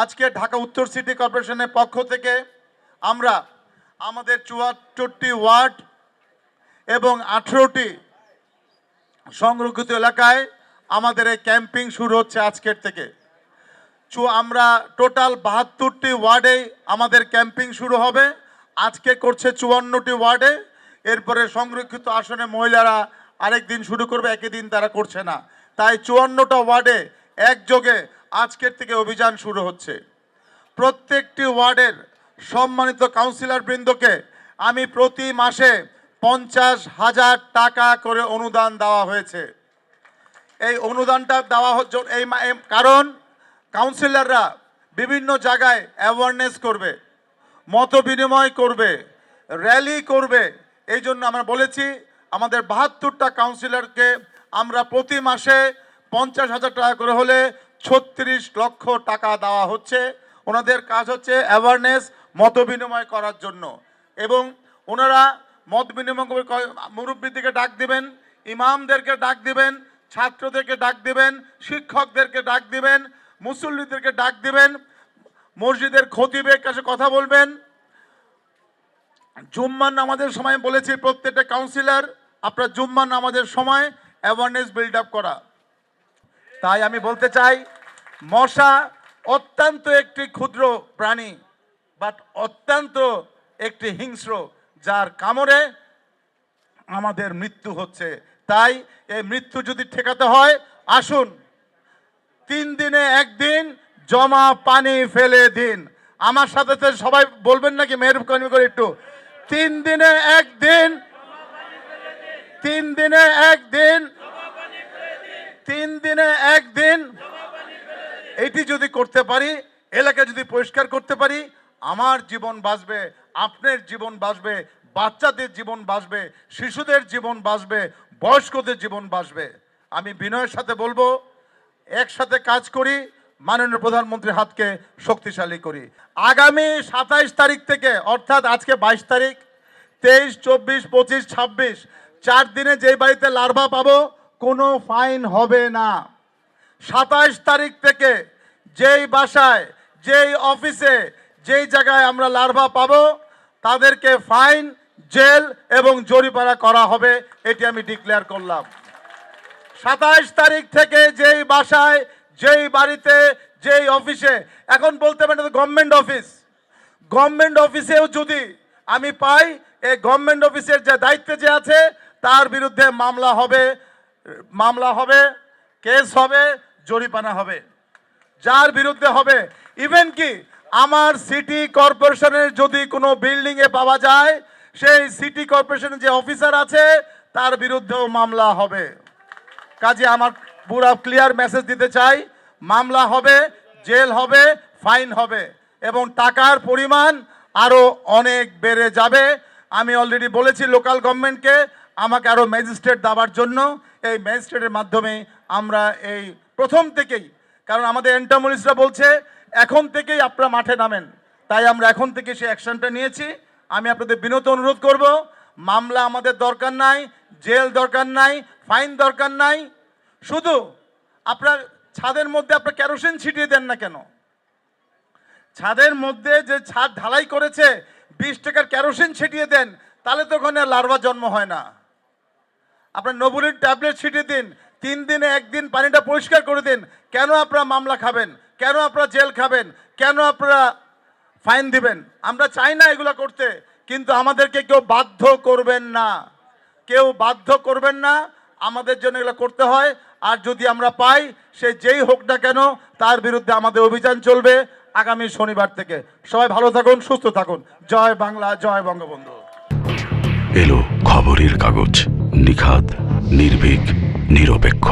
আজকে ঢাকা উত্তর সিটি কর্পোরেশনের পক্ষ থেকে আমরা আমাদের ৭৪টি ওয়ার্ড এবং 18টি সংরক্ষিত এলাকায় আমাদের এই ক্যাম্পিং শুরু হচ্ছে আজকের থেকে। আমরা টোটাল ৭২টি ওয়ার্ডে আমাদের ক্যাম্পিং শুরু হবে। আজকে করছে ৫৪টি ওয়ার্ডে, এরপরে সংরক্ষিত আসনে মহিলারা আরেক দিন শুরু করবে, একই দিন তারা করছে না। তাই ৫৪টা ওয়ার্ডে একযোগে আজকের থেকে অভিযান শুরু হচ্ছে। প্রত্যেকটি ওয়ার্ডের সম্মানিত কাউন্সিলর বৃন্দকে আমি প্রতি মাসে ৫০,০০০ টাকা করে অনুদান দেওয়া হয়েছে। এই অনুদানটা দেওয়া হচ্ছে কারণ কাউন্সিলররা বিভিন্ন জায়গায় অ্যাওয়ারনেস করবে, মত বিনিময় করবে, র্যালি করবে। এই জন্য আমরা বলেছি আমাদের ৭২টা কাউন্সিলরকে আমরা প্রতি মাসে ৫০,০০০ টাকা করে হলে ৩৬ লক্ষ টাকা দেওয়া হচ্ছে। ওনাদের কাজ হচ্ছে অ্যাওয়ারনেস, মত বিনিময় করার জন্য। এবং ওনারা মত বিনিময় মুরব্বীদেরকে ডাক দিবেন, ইমামদেরকে ডাক দিবেন, ছাত্রদেরকে ডাক দিবেন, শিক্ষকদেরকে ডাক দিবেন, মুসল্লিদেরকে ডাক দিবেন, মসজিদের খতিবের কাছে কথা বলবেন। জুম্মার নামাজের সময় বলেছি প্রত্যেকটা কাউন্সিলর আপনার জুম্মার নামাজের সময় অ্যাওয়ারনেস বিল্ড আপ করা। তাই আমি বলতে চাই, মশা অত্যন্ত একটি ক্ষুদ্র প্রাণী, বাট অত্যন্ত একটি হিংস্র, যার কামড়ে আমাদের মৃত্যু হচ্ছে। তাই এই মৃত্যু যদি ঠেকাতে হয়, আসুন ৩ দিনে একদিন জমা পানি ফেলে দিন। আমার সাথে সবাই বলবেন নাকি মেহরবানি করে একটু? ৩ দিনে একদিন, ৩ দিনে একদিন, ৩ দিনে একদিন। এটি যদি করতে পারি, এলাকা যদি পরিষ্কার করতে পারি, আমার জীবন বাঁচবে, আপনার জীবন বাঁচবে, বাচ্চাদের জীবন বাঁচবে, শিশুদের জীবন বাঁচবে, বয়স্কদের জীবন বাঁচবে। আমি বিনয়ের সাথে বলবো, একসাথে কাজ করি, মাননীয় প্রধানমন্ত্রীর হাতকে শক্তিশালী করি। আগামী ২৭ তারিখ থেকে, অর্থাৎ আজকে ২২ তারিখ, ২৩, ২৪, ২৫, ২৬, ৪ দিনে যেই বাড়িতে লার্ভা পাবো কোনো ফাইন হবে না। ২৭ তারিখ থেকে যেই বাসায়, যেই অফিসে, যেই জায়গায় আমরা লার্ভা পাবো তাদেরকে ফাইন, জেল এবং জরিমানা করা হবে। এটি আমি ডিক্লেয়ার করলাম। ২৭ তারিখ থেকে যেই বাসায়, যেই বাড়িতে, যেই অফিসে, এখন বলতে পারেন গভর্নমেন্ট অফিস, গভর্নমেন্ট অফিসেও যদি আমি পাই, এই গভর্নমেন্ট অফিসের যে দায়িত্বে যে আছে তার বিরুদ্ধে মামলা হবে, কেস হবে, জরিমানা হবে। যার বিরুদ্ধে হবে, ইভেন কি আমার সিটি কর্পোরেশনের যদি কোনো বিল্ডিংয়ে পাওয়া যায়, সেই সিটি কর্পোরেশনের যে অফিসার আছে তার বিরুদ্ধেও মামলা হবে। কাজে আমার পুরো ক্লিয়ার মেসেজ দিতে চাই, মামলা হবে, জেল হবে, ফাইন হবে এবং টাকার পরিমাণ আরও অনেক বেড়ে যাবে। আমি অলরেডি বলেছি লোকাল গভর্নমেন্টকে আমাকে আরও ম্যাজিস্ট্রেট দেওয়ার জন্য। এই ম্যাজিস্ট্রেটের মাধ্যমে আমরা এই প্রথম থেকেই, কারণ আমাদের এন্টামোলিস্টরা বলছে এখন থেকেই আপনারা মাঠে নামেন, তাই আমরা এখন থেকে সেই অ্যাকশনটা নিয়েছি। আমি আপনাদের বিনত অনুরোধ করব, মামলা আমাদের দরকার নাই, জেল দরকার নাই, ফাইন দরকার নাই। শুধু আপনার ছাদের মধ্যে আপনার কেরোসিন ছিটিয়ে দেন না কেন? ছাদের মধ্যে যে ছাদ ঢালাই করেছে ২০ টাকার কেরোসিন ছিটিয়ে দেন, তাহলে তো ওখানে লার্ভা জন্ম হয় না। আপনার নবুলির ট্যাবলেট ছিটিয়ে দিন, ৩ দিনে একদিন পানিটা পরিষ্কার করে দিন। কেন আপনারা মামলা খাবেন? কেন আপনারা জেল খাবেন? কেন আপনারা ফাইন দিবেন? আমরা চাই না এগুলো করতে, কিন্তু আমাদেরকে কেউ বাধ্য করবেন না, কেউ বাধ্য করবেন না। আমাদের জন্য এগুলো করতে হয়। আর যদি আমরা পাই, সে যেই হোক না কেন, তার বিরুদ্ধে আমাদের অভিযান চলবে আগামী শনিবার থেকে। সবাই ভালো থাকুন, সুস্থ থাকুন। জয় বাংলা, জয় বঙ্গবন্ধু। এলো খবরের কাগজ, নিখাত, নির্ভীক, নিরপেক্ষ।